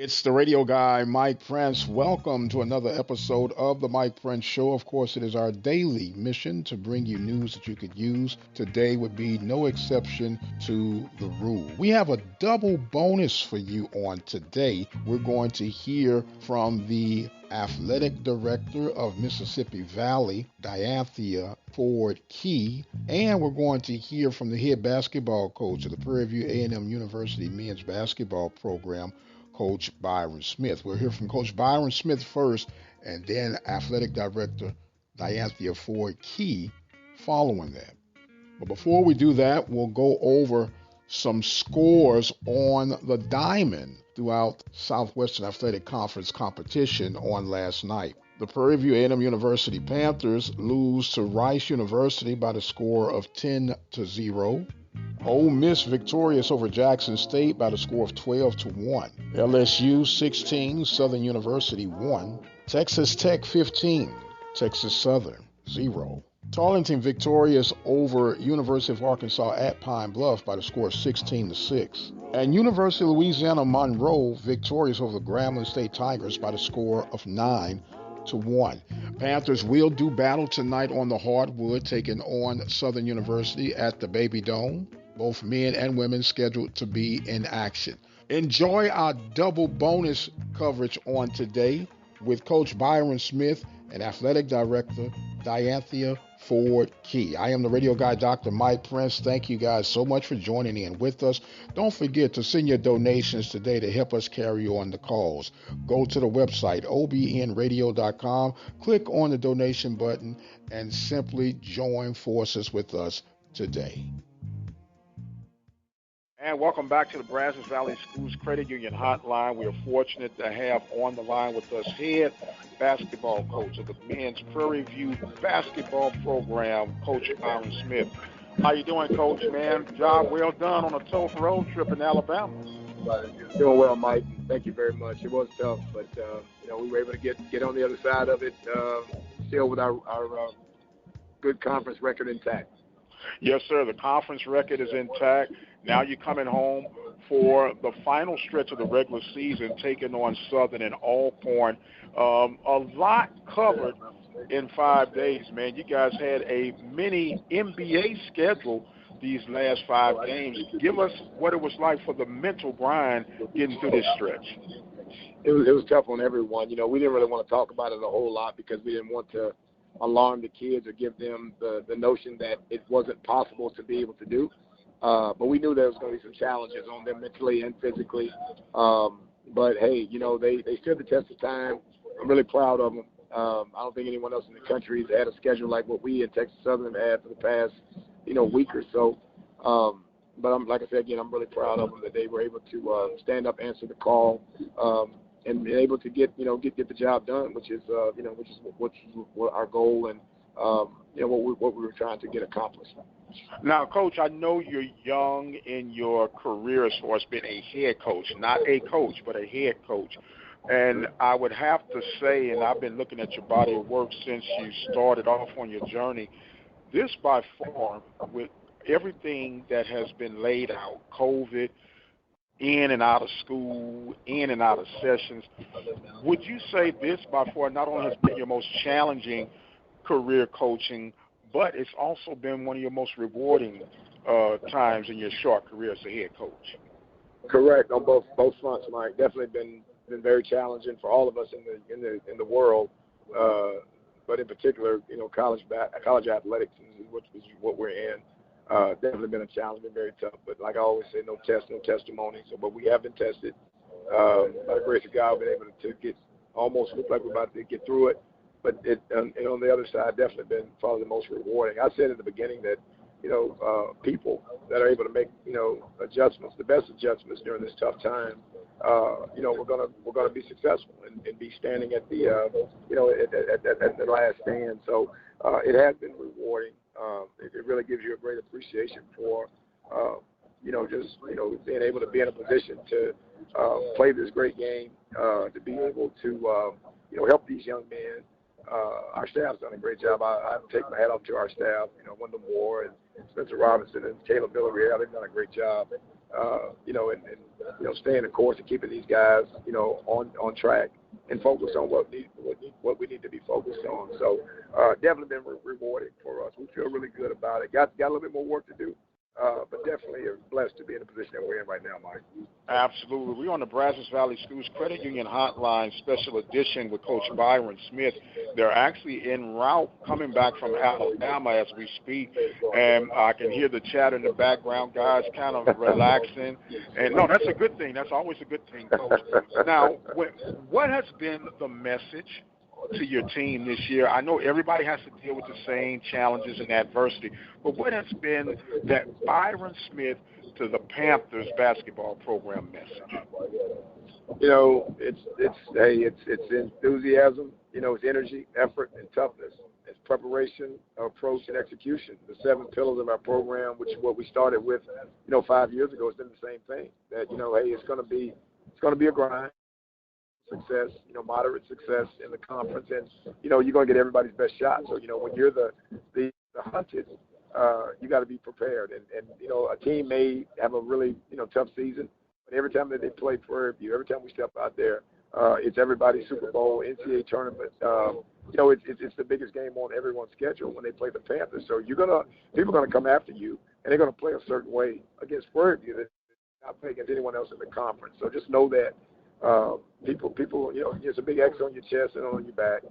It's the radio guy, Mike Prince. Welcome to another episode of the Mike Prince Show. Of course, it is our daily mission to bring you news that you could use. Today would be no exception to the rule. We have a double bonus for you on today. We're going to hear from the athletic director of Mississippi Valley, Dianthia Ford-Kee, and we're going to hear from the head basketball coach of the Prairie View A&M University men's basketball program, Coach Byron Smith. We'll hear from Coach Byron Smith first, and then Athletic Director Dianthia Ford-Kee following that. But before we do that, we'll go over some scores on the diamond throughout Southwestern Athletic Conference competition on last night. The Prairie View A&M University Panthers lose to Rice University by the score of 10-0. Ole Miss victorious over Jackson State by the score of 12-1. LSU 16, Southern University 1. Texas Tech 15, Texas Southern 0. Tarleton victorious over University of Arkansas at Pine Bluff by the score of 16-6. And University of Louisiana Monroe victorious over the Grambling State Tigers by the score of 9-1. Panthers will do battle tonight on the hardwood, taking on Southern University at the Baby Dome. Both men and women scheduled to be in action. Enjoy our double bonus coverage on today with Coach Byron Smith and Athletic Director Dianthia Ford-Kee. I am the radio guy, Dr. Mike Prince. Thank you guys so much for joining in with us. Don't forget to send your donations today to help us carry on the calls. Go to the website, obnradio.com, click on the donation button, and simply join forces with us today. And welcome back to the Brazos Valley Schools Credit Union Hotline. We are fortunate to have on the line with us head basketball coach of the men's Prairie View basketball program, Coach Byron Smith. How you doing, Coach, man? Job well done on a tough road trip in Alabama. Doing well, Mike. Thank you very much. It was tough, but we were able to get on the other side of it, still with our good conference record intact. Yes, sir. The conference record is intact. Now you're coming home for the final stretch of the regular season, taking on Southern and Alcorn. A lot covered in 5 days, man. You guys had a mini NBA schedule these last 5 games. Give us what it was like for the mental grind getting through this stretch. It was tough on everyone. We didn't really want to talk about it a whole lot because we didn't want to alarm the kids or give them the notion that it wasn't possible to be able to do. But we knew there was going to be some challenges on them mentally and physically. But, hey, they stood the test of time. I'm really proud of them. I don't think anyone else in the country has had a schedule like what we at Texas Southern have had for the past, week or so. But like I said, again, I'm really proud of them that they were able to stand up, answer the call, and be able to get the job done, which is what our goal and what we were trying to get accomplished. Now, Coach, I know you're young in your career as far as being a head coach, not a coach, but a head coach. And I would have to say, and I've been looking at your body of work since you started off on your journey, this by far, with everything that has been laid out, COVID, in and out of school, in and out of sessions, would you say this by far not only has been your most challenging career coaching, but it's also been one of your most rewarding times in your short career as a head coach? Correct, on both fronts, Mike. Definitely been very challenging for all of us in the world, but in particular, college athletics is what we're in. Definitely been a challenge, been very tough. But like I always say, no test, no testimony. So, but we have been tested. By the grace of God, we've been able to get almost look like we're about to get through it. But and on the other side, definitely been probably the most rewarding. I said at the beginning that people that are able to make adjustments, the best adjustments during this tough time, we're gonna be successful and be standing at the at the last stand. So it has been rewarding. It really gives you a great appreciation for just being able to be in a position to play this great game, to be able to help these young men. Our staff's done a great job. I take my hat off to our staff, Wendell Moore and Spencer Robinson and Caleb Villarreal. They've done a great job and staying the course and keeping these guys, on track and focus on what we need to be focused on. So definitely been rewarding for us. We feel really good about it. Got a little bit more work to do. But definitely are blessed to be in the position that we're in right now, Mike. Absolutely. We're on the Brazos Valley Schools Credit Union Hotline Special Edition with Coach Byron Smith. They're actually en route coming back from Alabama as we speak, and I can hear the chat in the background, guys kind of relaxing. And, no, that's a good thing. That's always a good thing, Coach. Now, what has been the message to your team this year? I know everybody has to deal with the same challenges and adversity, but what has been that Byron Smith to the Panthers basketball program message? It's enthusiasm, it's energy, effort, and toughness. It's preparation, approach, and execution. The 7 pillars of our program, which is what we started with, 5 years ago, it's been the same thing. That it's going to be a grind. Success, moderate success in the conference, and you're going to get everybody's best shot. So when you're the hunted, you got to be prepared. And a team may have a really tough season, but every time that they play Prairie, every time we step out there, it's everybody's Super Bowl, NCAA tournament. It's the biggest game on everyone's schedule when they play the Panthers. So people are going to come after you, and they're going to play a certain way against Prairie. They're not playing against anyone else in the conference. So just know that. People, there's a big X on your chest and on your back,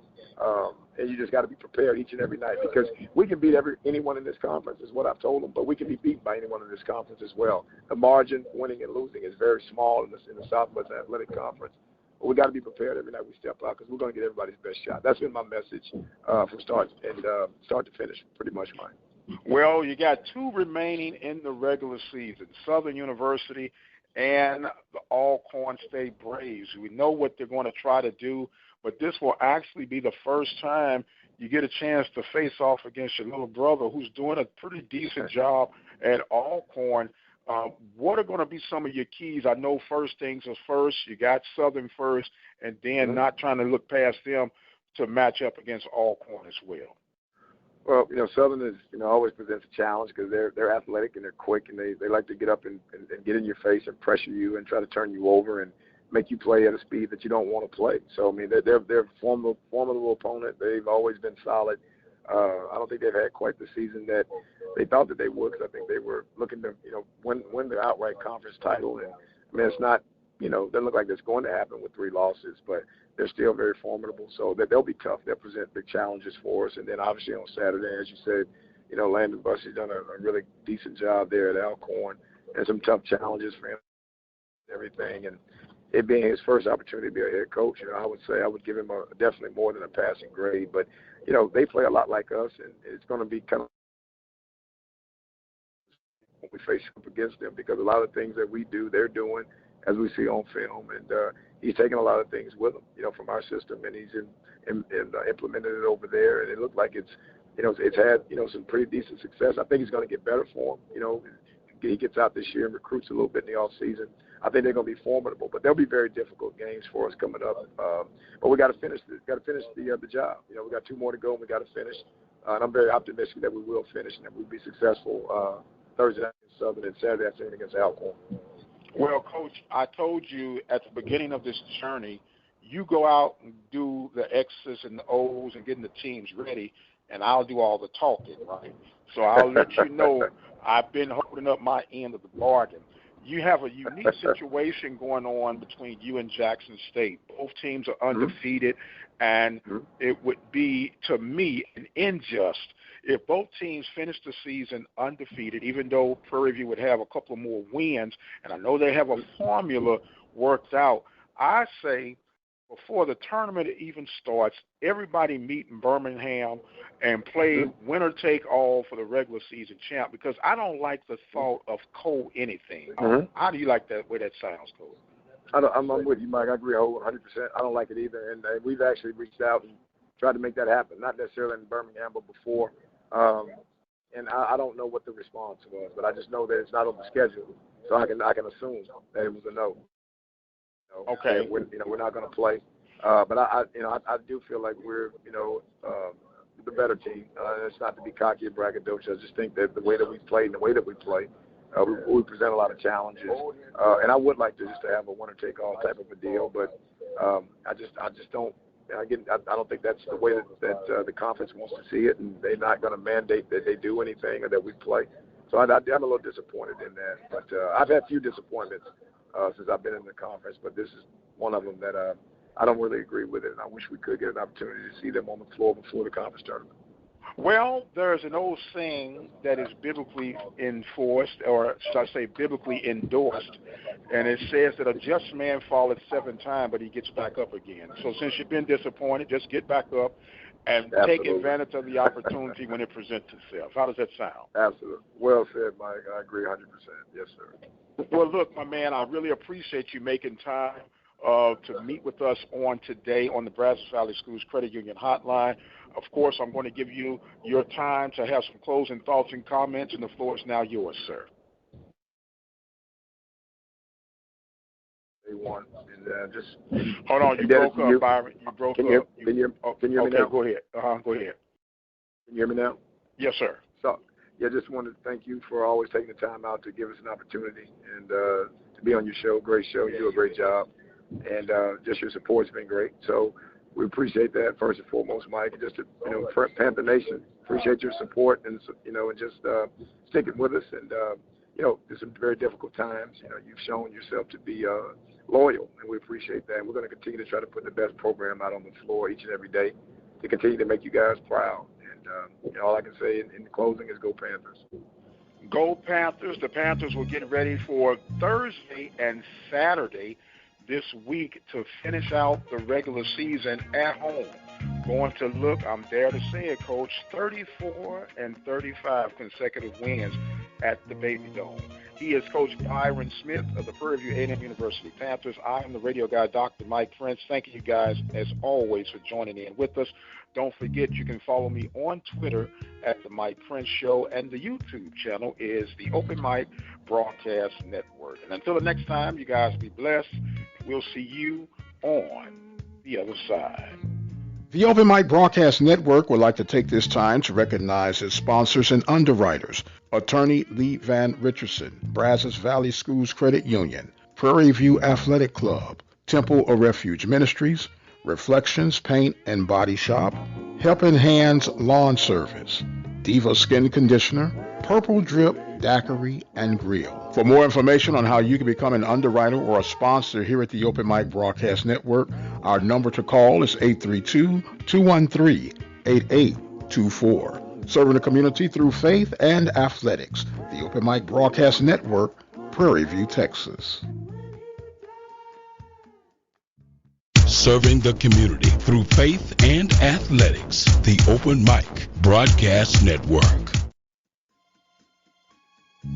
and you just got to be prepared each and every night, because we can beat anyone in this conference, is what I've told them, but we can be beaten by anyone in this conference as well. The margin, winning and losing, is very small in the Southwest Athletic Conference, but we got to be prepared every night we step out, because we're going to get everybody's best shot. That's been my message from start to finish, pretty much mine. Well, you got 2 remaining in the regular season: Southern University and the Alcorn State Braves. We know what they're going to try to do, but this will actually be the first time you get a chance to face off against your little brother, who's doing a pretty decent job at Alcorn. What are going to be some of your keys? I know first things are first. You got Southern first, and then not trying to look past them to match up against Alcorn as well. Well, Southern is, always presents a challenge, because they're athletic and they're quick, and they like to get up and get in your face and pressure you and try to turn you over and make you play at a speed that you don't want to play. So, they're a formidable opponent. They've always been solid. I don't think they've had quite the season that they thought that they would, because I think they were looking to, win the outright conference title. And, it's not, doesn't look like that's going to happen with 3 losses, but they're still very formidable. So they'll be tough. They'll present big challenges for us. And then obviously on Saturday, as you said, Landon Bussey's done a really decent job there at Alcorn, and some tough challenges for him and everything. And it being his first opportunity to be a head coach, I would say I would give him definitely more than a passing grade. But, they play a lot like us, and it's going to be kind of when we face up against them, because a lot of things that we do, they're doing, as we see on film. And he's taken a lot of things with him, from our system, and he's implemented it over there. And it looked like it's had, some pretty decent success. I think it's going to get better for him. He gets out this year and recruits a little bit in the off season. I think they're going to be formidable, but they'll be very difficult games for us coming up. But we got to finish the job. We got 2 more to go, and we got to finish. And I'm very optimistic that we will finish and that we'll be successful Thursday night against Southern and Saturday afternoon against Alcorn. Well, Coach, I told you at the beginning of this journey, you go out and do the X's and the O's and getting the teams ready, and I'll do all the talking, right? So I'll let you know I've been holding up my end of the bargain. You have a unique situation going on between you and Jackson State. Both teams are undefeated, and it would be, to me, an injustice if both teams finish the season undefeated, even though Prairie View would have a couple of more wins, and I know they have a formula worked out. I say before the tournament even starts, everybody meet in Birmingham and play winner take all for the regular season champ, because I don't like the thought of co-anything. How do you like that, way that sounds, Coach? I'm with you, Mike. I agree 100%. I don't like it either, and we've actually reached out and tried to make that happen, not necessarily in Birmingham, but before. And I don't know what the response was, but I just know that it's not on the schedule, so I can assume that it was a no. Okay. We're not going to play, but I do feel like we're the better team. It's not to be cocky or braggadocious. I just think that the way that we play and the way that we play, We present a lot of challenges, and I would like to just have a winner-take-all type of a deal, but I just don't. I don't think that's the way that the conference wants to see it, and they're not going to mandate that they do anything or that we play. So I'm a little disappointed in that. But I've had a few disappointments since I've been in the conference, but this is one of them that I don't really agree with it, and I wish we could get an opportunity to see them on the floor before the conference tournament. Well, there's an old saying that is biblically enforced, or should I say biblically endorsed, and it says that a just man falleth 7 times, but he gets back up again. So since you've been disappointed, just get back up and take advantage of the opportunity when it presents itself. How does that sound? Absolutely. Well said, Mike. I agree 100%. Yes, sir. Well, look, my man, I really appreciate you making time to meet with us on today on the Brazos Valley Schools Credit Union Hotline. Of course, I'm going to give you your time to have some closing thoughts and comments, and the floor is now yours, sir. One, and just hold on, you broke up, Byron. You broke up. Can you hear me now? Go ahead. Go ahead. Can you hear me now? Yes, sir. So, just wanted to thank you for always taking the time out to give us an opportunity and to be on your show. Great show. You do a great job, and just your support's been great. So we appreciate that first and foremost, Mike. And just for Panther Nation, appreciate your support and and just sticking with us. And there's some very difficult times. You've shown yourself to be loyal, and we appreciate that. And we're going to continue to try to put the best program out on the floor each and every day to continue to make you guys proud. And all I can say in closing is go Panthers. Go Panthers. The Panthers will get ready for Thursday and Saturday this week to finish out the regular season at home. Going to look, I'm dare to say it, Coach, 34 and 35 consecutive wins at the Baby Dome. He is Coach Byron Smith of the Prairie View A&M University Panthers. I am the radio guy, Dr. Mike Prince. Thank you guys, as always, for joining in with us. Don't forget, you can follow me on Twitter at The Mike Prince Show, and the YouTube channel is the Open Mic Broadcast Network. And until the next time, you guys be blessed. We'll see you on the other side. The Open Mic Broadcast Network would like to take this time to recognize its sponsors and underwriters: Attorney Lee Van Richardson, Brazos Valley Schools Credit Union, Prairie View Athletic Club, Temple of Refuge Ministries, Reflections Paint and Body Shop, Helping Hands Lawn Service, Diva Skin Conditioner, Purple Drip Daiquiri and Grill. For more information on how you can become an underwriter or a sponsor here at the Open Mic Broadcast Network, our number to call is 832-213-8824. Serving the community through faith and athletics. The Open Mic Broadcast Network, Prairie View, Texas. Serving the community through faith and athletics. The Open Mic Broadcast Network.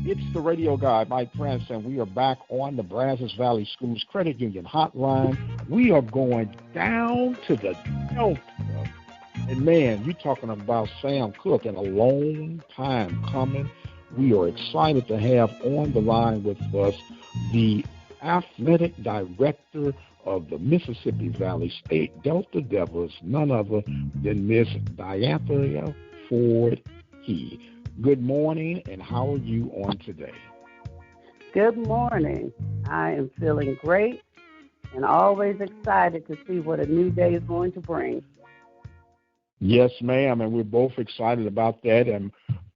It's the radio guy, Mike Prince, and we are back on the Brazos Valley Schools Credit Union Hotline. We are going down to the Delta. And, man, you're talking about Sam Cook, and a long time coming. We are excited to have on the line with us the athletic director of the Mississippi Valley State Delta Devils, none other than Miss Dianthia Ford-Kee. Good morning, and how are you on today? Good morning. I am feeling great and always excited to see what a new day is going to bring. Yes, ma'am, and we're both excited about that and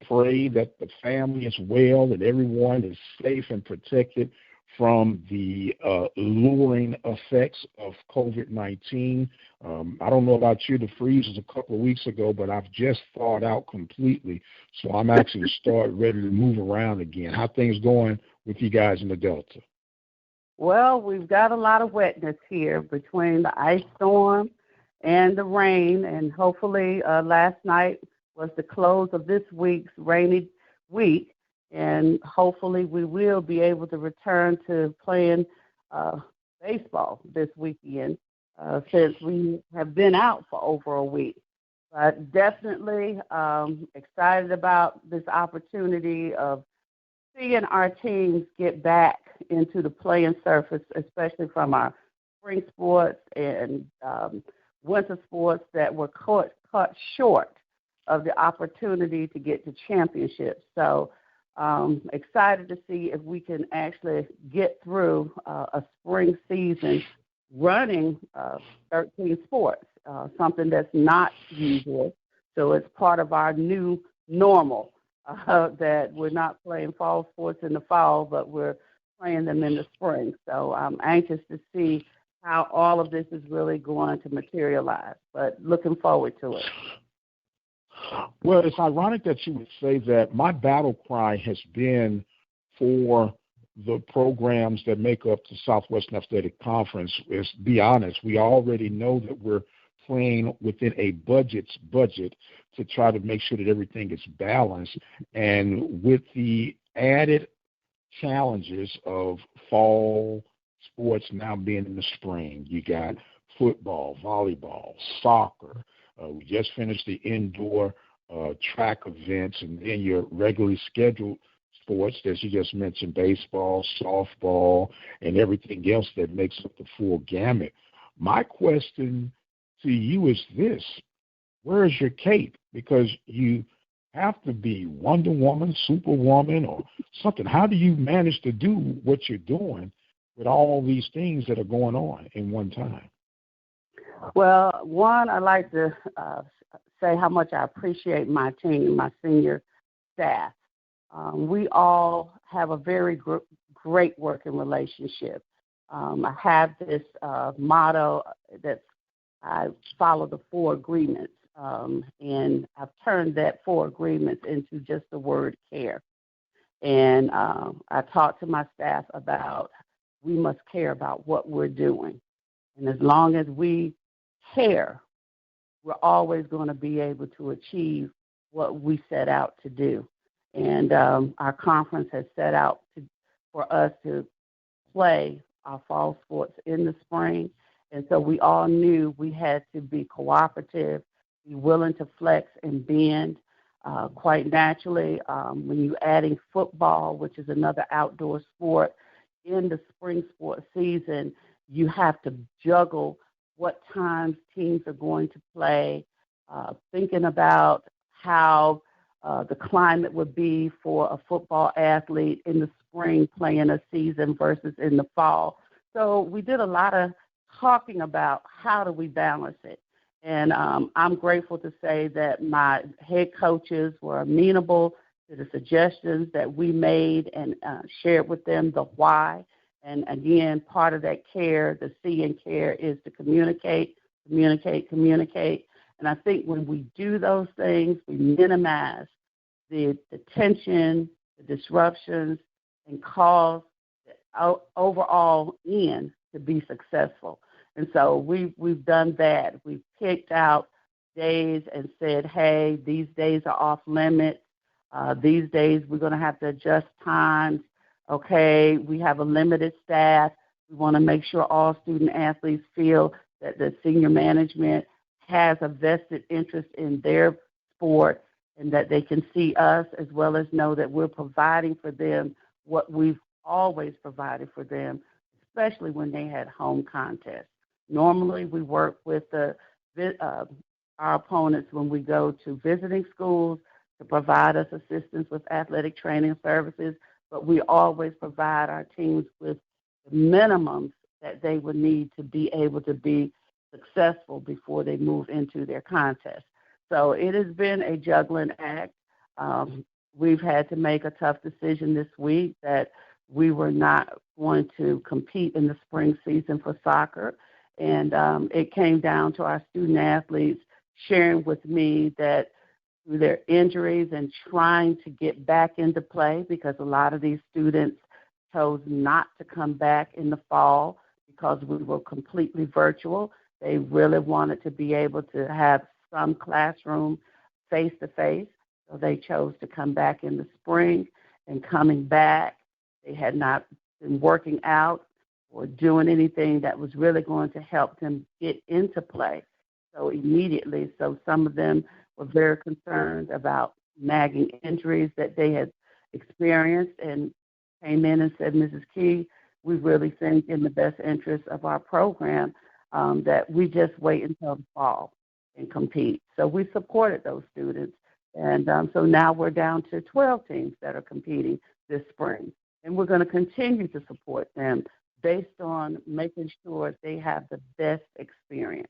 pray that the family is well and everyone is safe and protected from the luring effects of COVID-19. I don't know about you, the freeze was a couple of weeks ago, but I've just thawed out completely, so I'm actually ready to move around again. How things going with you guys in the Delta? Well, we've got a lot of wetness here between the ice storm and the rain, and hopefully last night was the close of this week's rainy week. And hopefully we will be able to return to playing baseball this weekend since we have been out for over a week. But definitely excited about this opportunity of seeing our teams get back into the playing surface, especially from our spring sports and winter sports that were cut short of the opportunity to get to championships. So excited to see if we can actually get through a spring season running 13 sports, something that's not usual. So it's part of our new normal that we're not playing fall sports in the fall, but we're playing them in the spring. So I'm anxious to see how all of this is really going to materialize, but looking forward to it. Well, it's ironic that you would say that. My battle cry has been for the programs that make up the Southwestern Athletic Conference. Is, be honest, we already know that we're playing within a budget to try to make sure that everything is balanced. And with the added challenges of fall sports now being in the spring, you got football, volleyball, soccer. We just finished the indoor track events, and then your regularly scheduled sports, as you just mentioned, baseball, softball, and everything else that makes up the full gamut. My question to you is this: where is your cape? Because you have to be Wonder Woman, Superwoman, or something. How do you manage to do what you're doing with all these things that are going on in one time? Well, one, I'd like to say how much I appreciate my team, my senior staff. We all have a very great working relationship. I have this motto that I follow the 4 agreements, and I've turned that 4 agreements into just the word care. And I talk to my staff about we must care about what we're doing. And as long as we care, we're always going to be able to achieve what we set out to do. And our conference has set out for us to play our fall sports in the spring. And so we all knew we had to be cooperative, be willing to flex and bend. Quite naturally, when you're adding football, which is another outdoor sport, in the spring sports season, you have to juggle what times teams are going to play, thinking about how the climate would be for a football athlete in the spring playing a season versus in the fall. So we did a lot of talking about how do we balance it. And I'm grateful to say that my head coaches were amenable to the suggestions that we made and shared with them the why. And again, part of that care, the C in care, is to communicate. And I think when we do those things, we minimize the tension, the disruptions, and cause the overall end to be successful. And so we've done that. We've picked out days and said, hey, these days are off limits. These days we're going to have to adjust times. Okay, we have a limited staff. We want to make sure all student athletes feel that the senior management has a vested interest in their sport and that they can see us as well as know that we're providing for them what we've always provided for them, especially when they had home contests. Normally, we work with our opponents when we go to visiting schools to provide us assistance with athletic training services, but we always provide our teams with the minimums that they would need to be able to be successful before they move into their contest. So it has been a juggling act. We've had to make a tough decision this week that we were not going to compete in the spring season for soccer. And it came down to our student athletes sharing with me that through their injuries and trying to get back into play, because a lot of these students chose not to come back in the fall because we were completely virtual. They really wanted to be able to have some classroom face-to-face, so they chose to come back in the spring. And coming back, they had not been working out or doing anything that was really going to help them get into play so immediately. So some of them were very concerned about nagging injuries that they had experienced and came in and said, Mrs. Kee, we really think in the best interest of our program that we just wait until the fall and compete. So we supported those students And so now we're down to 12 teams that are competing this spring. And we're going to continue to support them based on making sure they have the best experience.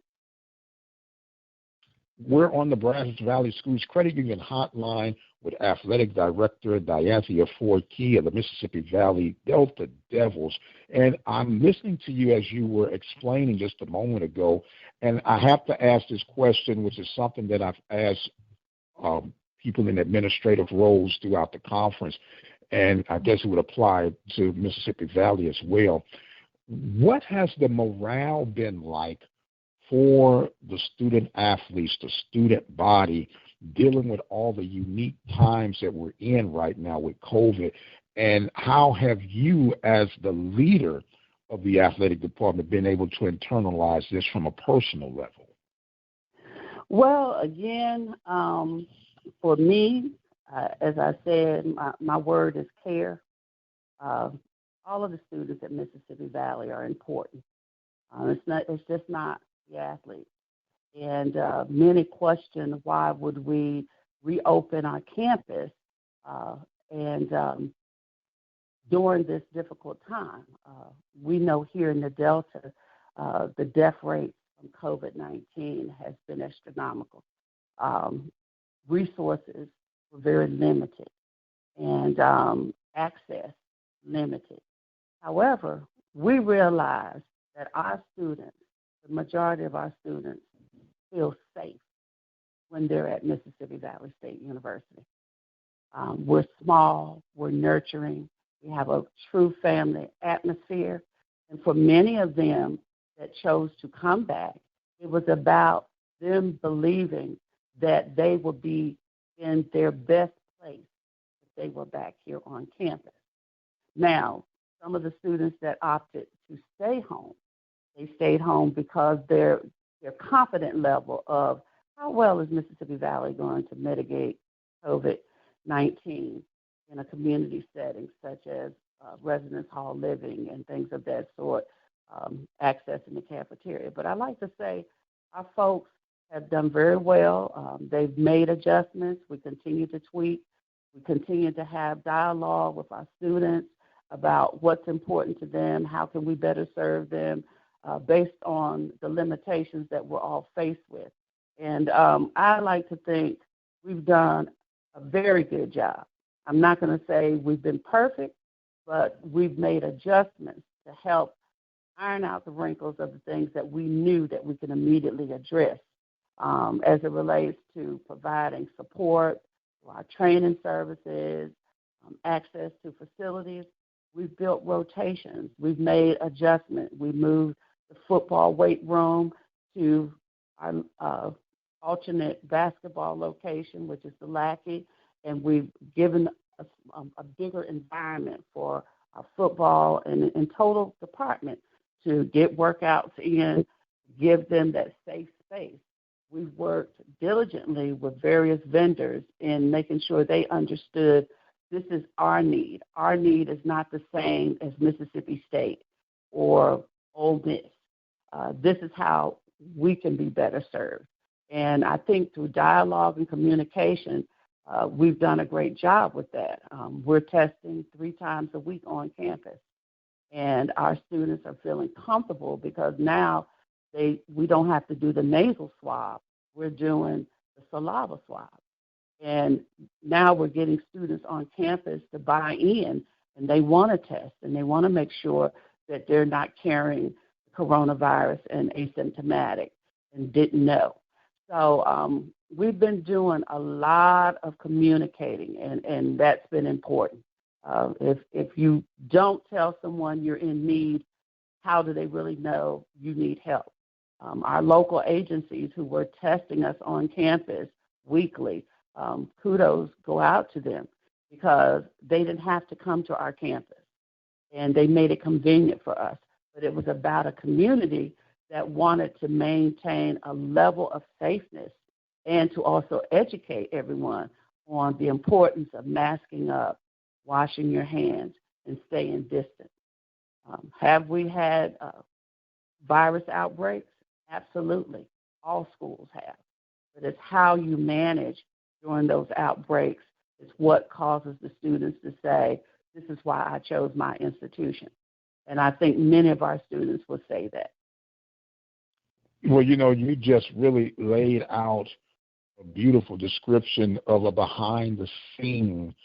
We're on the Brazos Valley Schools Credit Union hotline with Athletic Director Dianthia Ford-Kee of the Mississippi Valley Delta Devils. And I'm listening to you as you were explaining just a moment ago, and I have to ask this question, which is something that I've asked people in administrative roles throughout the conference, and I guess it would apply to Mississippi Valley as well. What has the morale been like for the student athletes, the student body, dealing with all the unique times that we're in right now with COVID? And how have you, as the leader of the athletic department, been able to internalize this from a personal level? Well, again, for me, as I said, my word is care. All of the students at Mississippi Valley are important. It's just not the athletes. And many question, why would we reopen our campus during this difficult time? We know here in the Delta, the death rate from COVID-19 has been astronomical. Resources were very limited, and access limited. However, we realize that our students, the majority of our students, feel safe when they're at Mississippi Valley State University. We're small, we're nurturing, we have a true family atmosphere, and for many of them that chose to come back, it was about them believing that they would be in their best place if they were back here on campus. Now, some of the students that opted to stay home, they stayed home because their confident level of how well is Mississippi Valley going to mitigate COVID-19 in a community setting, such as residence hall living and things of that sort, accessing the cafeteria. But I like to say our folks have done very well. They've made adjustments. We continue to tweak. We continue to have dialogue with our students about what's important to them, how can we better serve them based on the limitations that we're all faced with. And I like to think we've done a very good job. I'm not going to say we've been perfect, but we've made adjustments to help iron out the wrinkles of the things that we knew that we can immediately address as it relates to providing support to our training services, access to facilities. We've built rotations. We've made adjustments. We moved the football weight room to our alternate basketball location, which is the Lackey, and we've given a bigger environment for our football and total department to get workouts in, give them that safe space. We've worked diligently with various vendors in making sure they understood this is our need. Our need is not the same as Mississippi State or Ole Miss. This is how we can be better served. And I think through dialogue and communication, we've done a great job with that. We're testing 3 times a week on campus, and our students are feeling comfortable because now we don't have to do the nasal swab. We're doing the saliva swab. And now we're getting students on campus to buy in, and they want to test, and they want to make sure that they're not carrying coronavirus and asymptomatic and didn't know. So we've been doing a lot of communicating, and that's been important. If you don't tell someone you're in need, how do they really know you need help? Our local agencies who were testing us on campus weekly, kudos go out to them because they didn't have to come to our campus, and they made it convenient for us. But it was about a community that wanted to maintain a level of safeness and to also educate everyone on the importance of masking up, washing your hands, and staying distant. Have we had virus outbreaks? Absolutely. All schools have. But it's how you manage during those outbreaks is what causes the students to say, this is why I chose my institution. And I think many of our students will say that. Well, you just really laid out a beautiful description of a behind-the-scene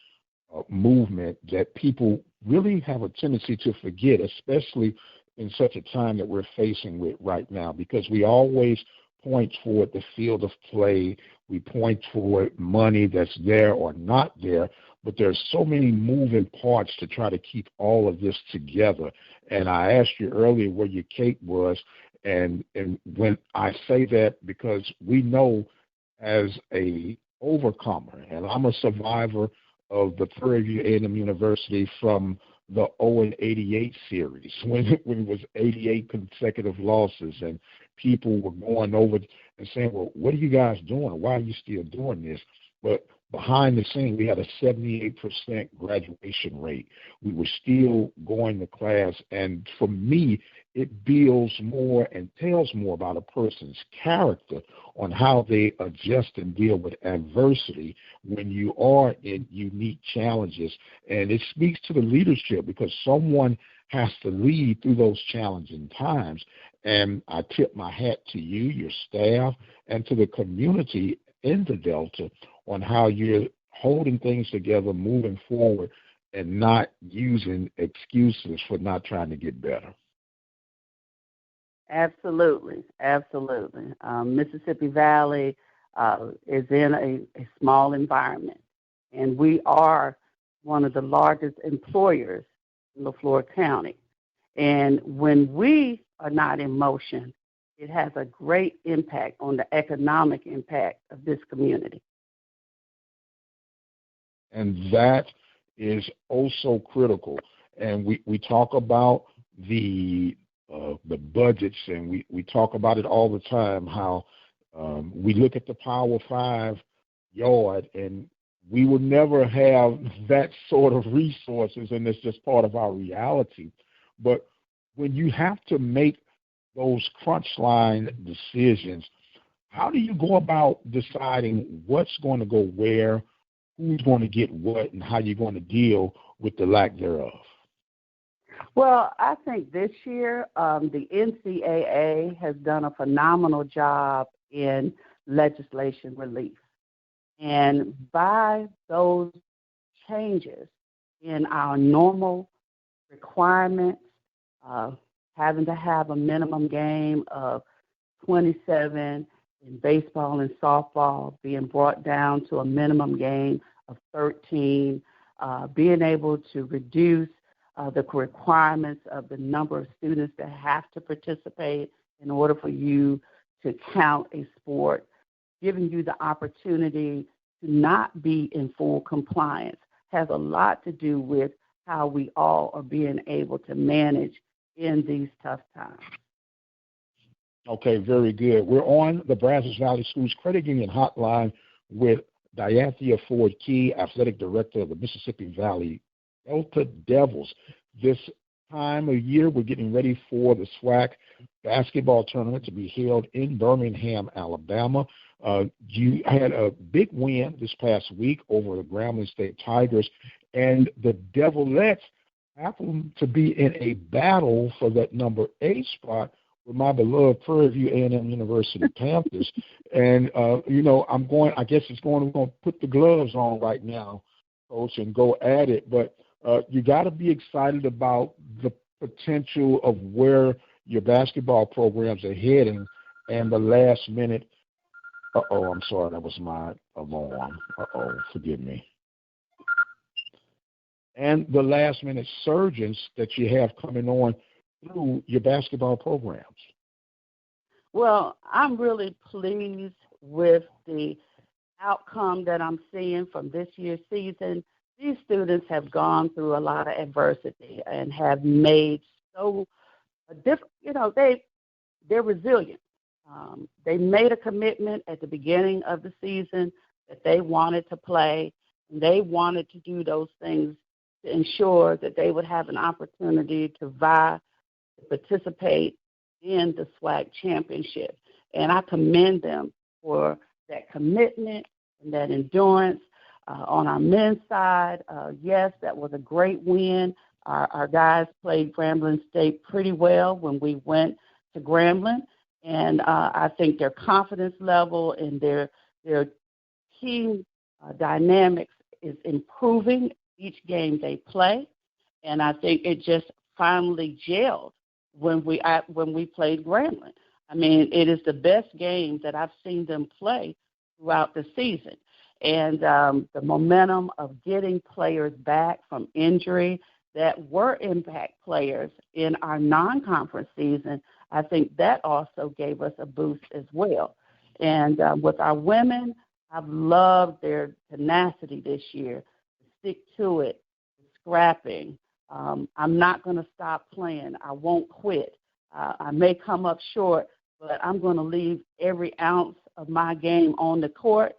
movement that people really have a tendency to forget, especially in such a time that we're facing with right now, because we always point toward the field of play. We point toward money that's there or not there, but there's so many moving parts to try to keep all of this together. And I asked you earlier where your cape was, and when I say that, because we know as a overcomer, and I'm a survivor of the Prairie A&M University from the 0-88 series, when it was 88 consecutive losses, and people were going over and saying, well, what are you guys doing? Why are you still doing this? But behind the scene, we had a 78% graduation rate. We were still going to class, and for me, it builds more and tells more about a person's character on how they adjust and deal with adversity when you are in unique challenges. And it speaks to the leadership, because someone has to lead through those challenging times. And I tip my hat to you, your staff, and to the community in the Delta on how you're holding things together, moving forward, and not using excuses for not trying to get better. Absolutely, absolutely. Mississippi Valley is in a small environment, and we are one of the largest employers in Leflore County. And when we are not in motion, it has a great impact on the economic impact of this community. And that is also critical. And we talk about the budgets, and we talk about it all the time, how we look at the Power 5 yard, and we will never have that sort of resources, and it's just part of our reality. But when you have to make those crunch line decisions, how do you go about deciding what's going to go where, who's going to get what, and how you're going to deal with the lack thereof? Well, I think this year the NCAA has done a phenomenal job in legislation relief. And by those changes in our normal requirements, having to have a minimum game of 27 in baseball and softball, being brought down to a minimum game of 13, being able to reduce the requirements of the number of students that have to participate in order for you to count a sport, giving you the opportunity to not be in full compliance, has a lot to do with how we all are being able to manage in these tough times. Okay, very good. We're on the Brazos Valley Schools Credit Union Hotline with Dianthia Ford-Kee, Athletic Director of the Mississippi Valley Delta Devils. This time of year, we're getting ready for the SWAC basketball tournament to be held in Birmingham, Alabama. You had a big win this past week over the Grambling State Tigers, and the Devilettes happen to be in a battle for that number 8 spot with my beloved Prairie A&M University Panthers. And, I guess we're going to put the gloves on right now, Coach, and go at it. But you got to be excited about the potential of where your basketball programs are heading, and the last minute. I'm sorry, that was my alarm. Forgive me. And the last minute surges that you have coming on through your basketball programs. Well, I'm really pleased with the outcome that I'm seeing from this year's season. These students have gone through a lot of adversity and have made so different. They're resilient. They made a commitment at the beginning of the season that they wanted to play, and they wanted to do those things to ensure that they would have an opportunity to vie, to participate in the SWAC championship. And I commend them for that commitment and that endurance. On our men's side, yes, that was a great win. Our guys played Grambling State pretty well when we went to Grambling, and I think their confidence level and their team dynamics is improving each game they play, and I think it just finally gelled when we played Grambling. I mean, it is the best game that I've seen them play throughout the season. And the momentum of getting players back from injury that were impact players in our non-conference season, I think that also gave us a boost as well. And with our women, I've loved their tenacity this year, to stick to it, scrapping. I'm not going to stop playing. I won't quit. I may come up short, but I'm going to leave every ounce of my game on the court.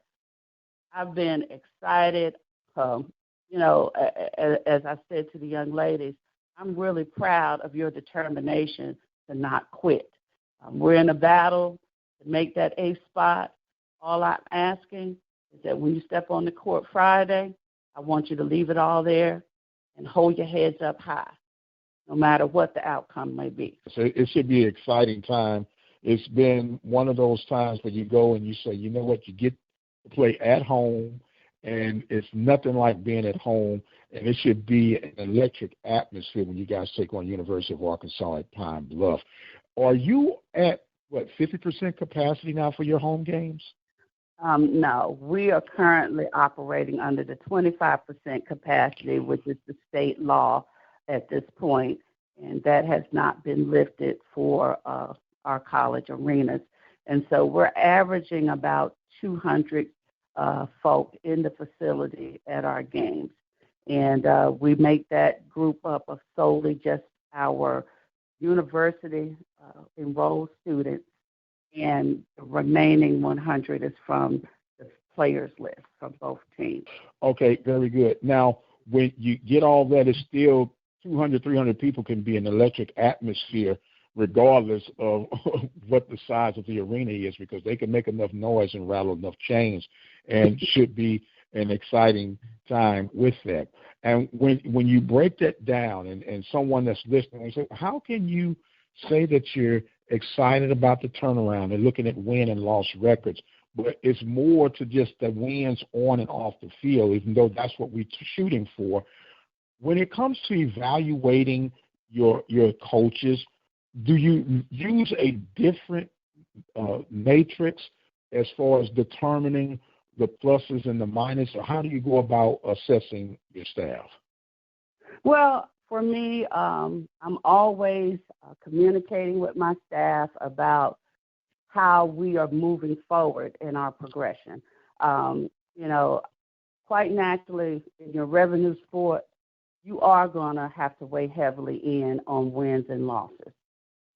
I've been excited. As I said to the young ladies, I'm really proud of your determination to not quit. We're in a battle to make that eighth spot. All I'm asking is that when you step on the court Friday, I want you to leave it all there and hold your heads up high, no matter what the outcome may be. So it should be an exciting time. It's been one of those times where you go and you say, you know what, you get to play at home, and it's nothing like being at home, and it should be an electric atmosphere when you guys take on University of Arkansas at Pine Bluff. Are you at, 50% capacity now for your home games? No, we are currently operating under the 25% capacity, which is the state law at this point, and that has not been lifted for our college arenas. And so we're averaging about 200 folk in the facility at our games. And we make that group up of solely just our university enrolled students, and the remaining 100 is from the players list from both teams. Okay, very good. Now, when you get all that, it's still 200, 300 people can be an electric atmosphere regardless of what the size of the arena is, because they can make enough noise and rattle enough chains, and should be an exciting time with that. And when you break that down, and someone that's listening will say, how can you say that you're excited about the turnaround and looking at win and loss records, but it's more to just the wins on and off the field, even though that's what we're shooting for. When it comes to evaluating your coaches, do you use a different matrix as far as determining the pluses and the minuses, or how do you go about assessing your staff? Well, for me, I'm always communicating with my staff about how we are moving forward in our progression. Quite naturally, in your revenue sport, you are going to have to weigh heavily in on wins and losses.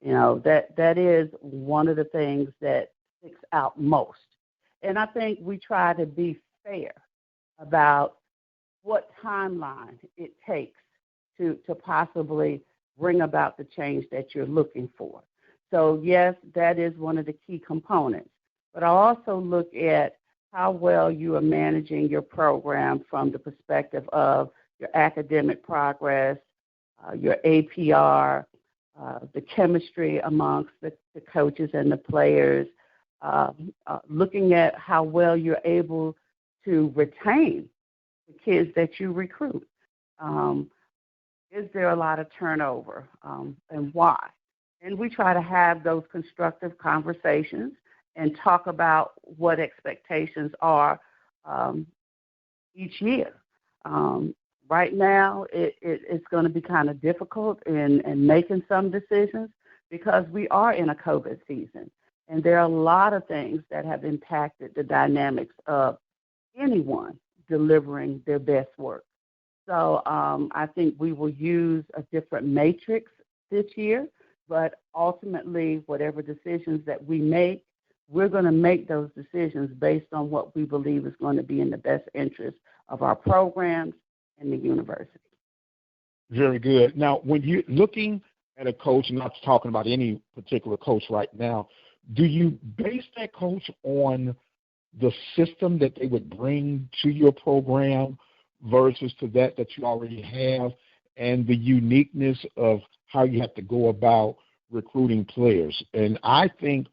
That is one of the things that sticks out most. And I think we try to be fair about what timeline it takes to possibly bring about the change that you're looking for. So, yes, that is one of the key components. But I also look at how well you are managing your program from the perspective of your academic progress, your APR, the chemistry amongst the coaches and the players, looking at how well you're able to retain the kids that you recruit. Is there a lot of turnover, and why? And we try to have those constructive conversations and talk about what expectations are each year. Right now, it's going to be kind of difficult in making some decisions because we are in a COVID season, and there are a lot of things that have impacted the dynamics of anyone delivering their best work. So I think we will use a different matrix this year, but ultimately, whatever decisions that we make, we're going to make those decisions based on what we believe is going to be in the best interest of our programs and the university. Very good. Now, when you're looking at a coach, and not talking about any particular coach right now, do you base that coach on the system that they would bring to your program versus to that you already have, and the uniqueness of how you have to go about recruiting players. And I think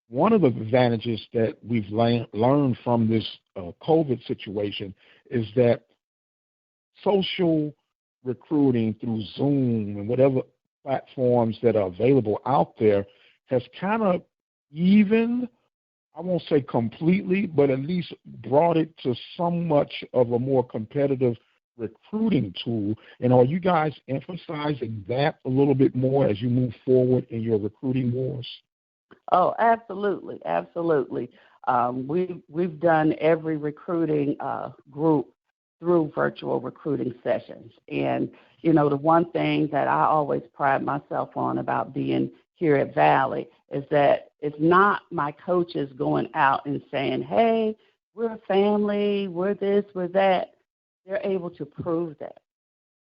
one of the advantages that we've learned from this COVID situation is that social recruiting through Zoom and whatever platforms that are available out there has kind of evened, I won't say completely, but at least brought it to so much of a more competitive recruiting tool. And are you guys emphasizing that a little bit more as you move forward in your recruiting wars? Oh, absolutely, absolutely. We've done every recruiting group through virtual recruiting sessions. And, you know, the one thing that I always pride myself on about being here at Valley is that it's not my coaches going out and saying, hey, we're a family, we're this, we're that. They're able to prove that.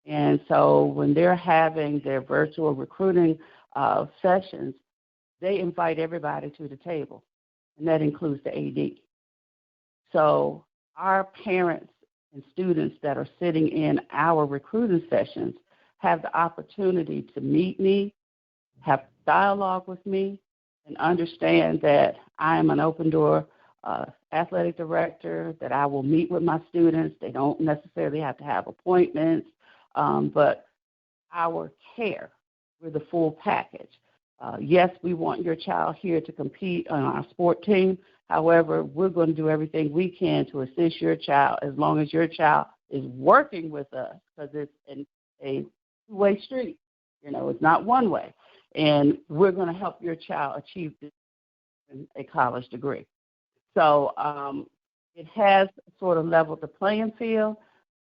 And so when they're having their virtual recruiting sessions, they invite everybody to the table, and that includes the AD. So our parents and students that are sitting in our recruiting sessions have the opportunity to meet me, have dialogue with me, and understand that I am an open-door athletic director, that I will meet with my students. They don't necessarily have to have appointments, but our care, we're the full package. Yes, we want your child here to compete on our sport team. However, we're going to do everything we can to assist your child as long as your child is working with us, because it's a two-way street. You know, it's not one way. And we're going to help your child achieve a college degree. So it has sort of leveled the playing field,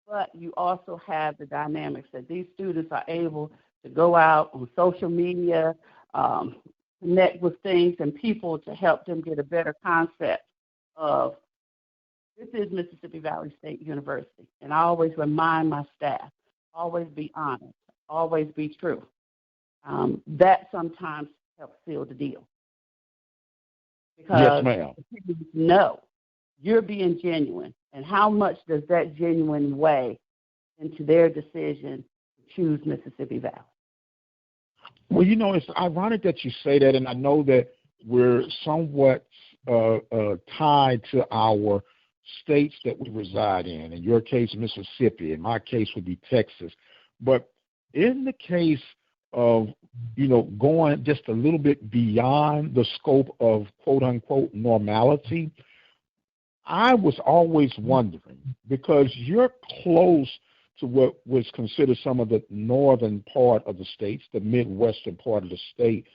but you also have the dynamics that these students are able to go out on social media, connect with things and people to help them get a better concept of this is Mississippi Valley State University. And I always remind my staff, always be honest, always be true. That sometimes helps seal the deal. Because yes, ma'am. People know you're being genuine, and how much does that genuine weigh into their decision to choose Mississippi Valley? Well, you know, it's ironic that you say that, and I know that we're somewhat tied to our states that we reside in. In your case, Mississippi. In my case, would be Texas. But in the case of, you know, going just a little bit beyond the scope of quote-unquote normality, I was always wondering, because you're close to what was considered some of the northern part of the states, the midwestern part of the state,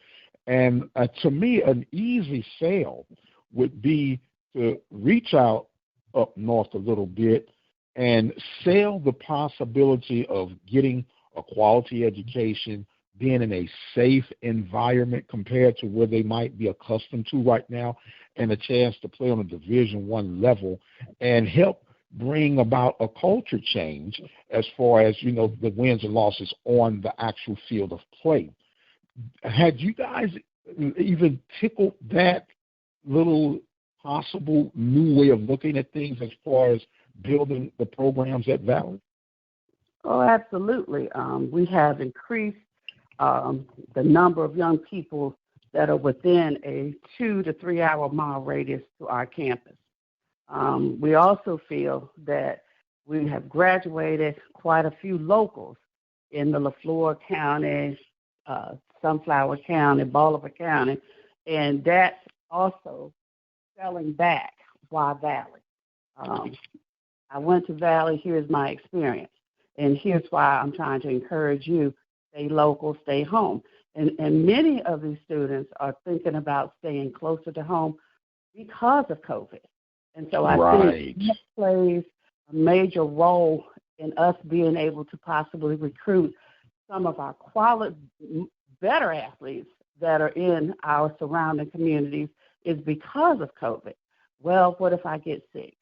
and to me, an easy sell would be to reach out up north a little bit and sell the possibility of getting a quality education, being in a safe environment compared to where they might be accustomed to right now, and a chance to play on a Division I level and help bring about a culture change as far as, you know, the wins and losses on the actual field of play. Had you guys even tickled that little possible new way of looking at things as far as building the programs at Valley? Oh, absolutely. We have increased the number of young people that are within a 2 to 3 hour mile radius to our campus. We also feel that we have graduated quite a few locals in the LaFleur County, Sunflower County, Bolivar County, and that's also selling back why Valley. I went to Valley, here's my experience, and here's why I'm trying to encourage you, stay local, stay home. And many of these students are thinking about staying closer to home because of COVID. And so I think that plays a major role in us being able to possibly recruit some of our better athletes that are in our surrounding communities is because of COVID. Well, what if I get sick?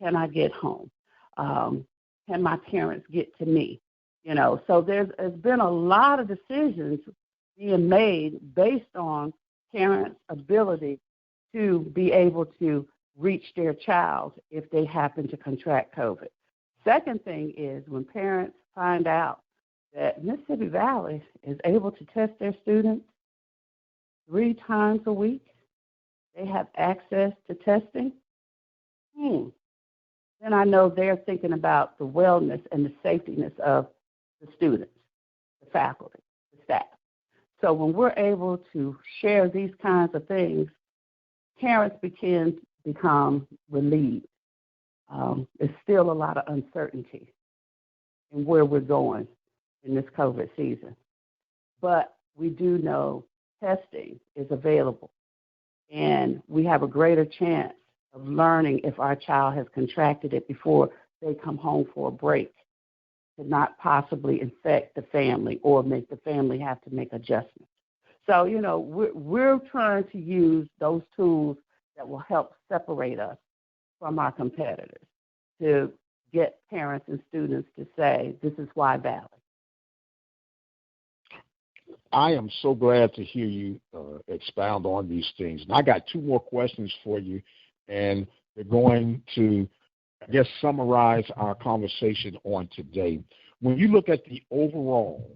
Can I get home? Can my parents get to me? You know, so there's been a lot of decisions being made based on parents' ability to be able to reach their child if they happen to contract COVID. Second thing is when parents find out that Mississippi Valley is able to test their students 3 times a week, they have access to testing, then I know they're thinking about the wellness and the safetyness of the students, the faculty, the staff. So when we're able to share these kinds of things, parents become relieved. There's still a lot of uncertainty in where we're going in this COVID season. But we do know testing is available, and we have a greater chance of learning if our child has contracted it before they come home for a break to not possibly infect the family or make the family have to make adjustments. So, we're trying to use those tools that will help separate us from our competitors to get parents and students to say, this is why Valley. I am so glad to hear you expound on these things. And I got 2 more questions for you, and they're going to, I guess, summarize our conversation on today. When you look at the overall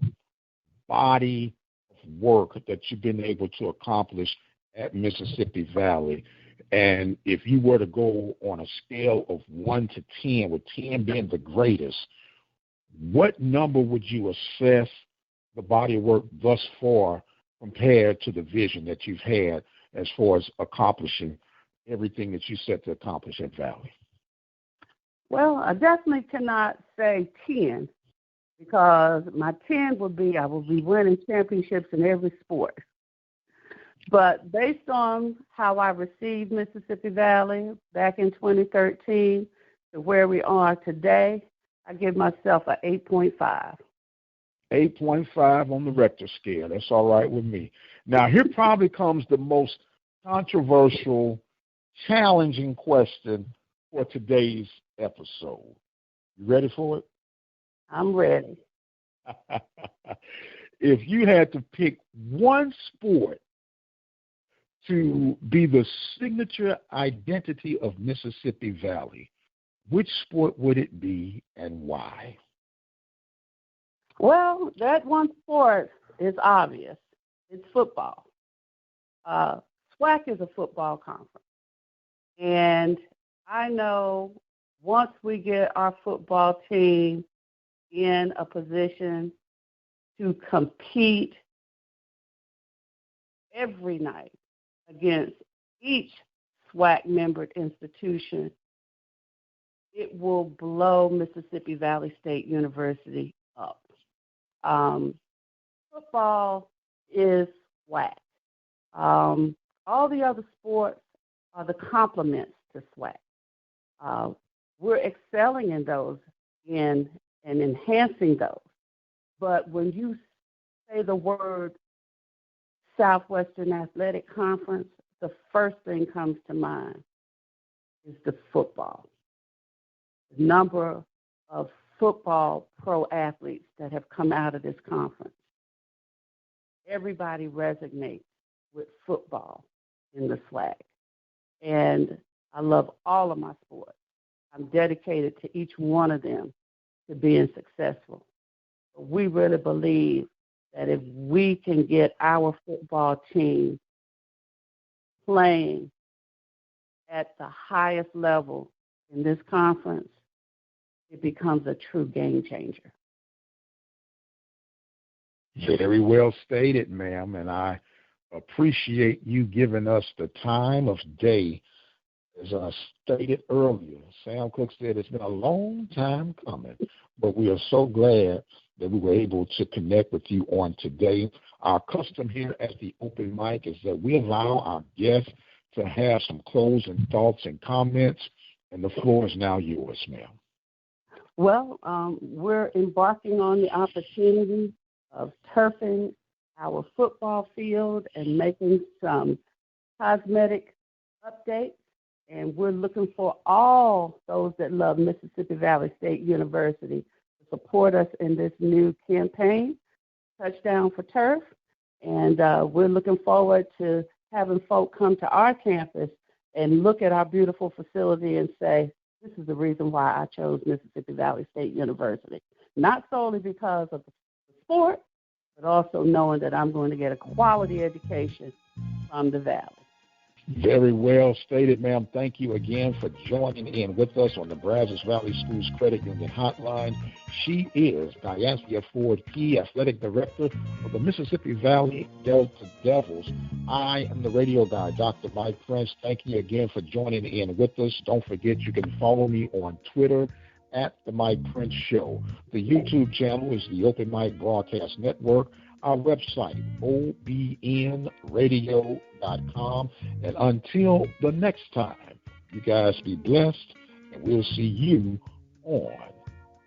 body of work that you've been able to accomplish at Mississippi Valley, and if you were to go on a scale of 1 to 10, with 10 being the greatest, what number would you assess the body of work thus far compared to the vision that you've had as far as accomplishing everything that you set to accomplish at Valley? Well, I definitely cannot say 10 because my 10 would be I will be winning championships in every sport. But based on how I received Mississippi Valley back in 2013 to where we are today, I give myself an 8.5. 8.5 on the Richter scale. That's all right with me. Now, here probably comes the most controversial, challenging question for today's episode. You ready for it? I'm ready. If you had to pick one sport to be the signature identity of Mississippi Valley, which sport would it be and why? Well, that one sport is obvious. It's football. SWAC is a football conference. And I know once we get our football team in a position to compete every night against each SWAC-membered institution, it will blow Mississippi Valley State University up. Football is SWAC. All the other sports are the complements to SWAC. We're excelling in those and enhancing those. But when you say the word Southwestern Athletic Conference, the first thing comes to mind is the football. The number of football pro athletes that have come out of this conference. Everybody resonates with football in the SWAC. And I love all of my sports. I'm dedicated to each one of them to being successful. But we really believe that if we can get our football team playing at the highest level in this conference, it becomes a true game changer. Very well stated, ma'am, and I appreciate you giving us the time of day. As I stated earlier, Sam Cook said it's been a long time coming, but we are so glad that we were able to connect with you on today. Our custom here at the open mic is that we allow our guests to have some closing thoughts and comments, and the floor is now yours, ma'am. Well, we're embarking on the opportunity of turfing our football field and making some cosmetic updates. And we're looking for all those that love Mississippi Valley State University to support us in this new campaign, Touchdown for Turf. And we're looking forward to having folk come to our campus and look at our beautiful facility and say, this is the reason why I chose Mississippi Valley State University. Not solely because of the sport, but also knowing that I'm going to get a quality education from the Valley. Very well stated, ma'am. Thank you again for joining in with us on the Brazos Valley Schools Credit Union Hotline. She is Dianthia Ford-Kee, Athletic Director of the Mississippi Valley Delta Devils. I am the radio guy, Dr. Mike Prince. Thank you again for joining in with us. Don't forget you can follow me on Twitter at The Mike Prince Show. The YouTube channel is the Open Mic Broadcast Network. Our website, obnradio.com. And until the next time, you guys be blessed, and we'll see you on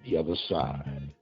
the other side.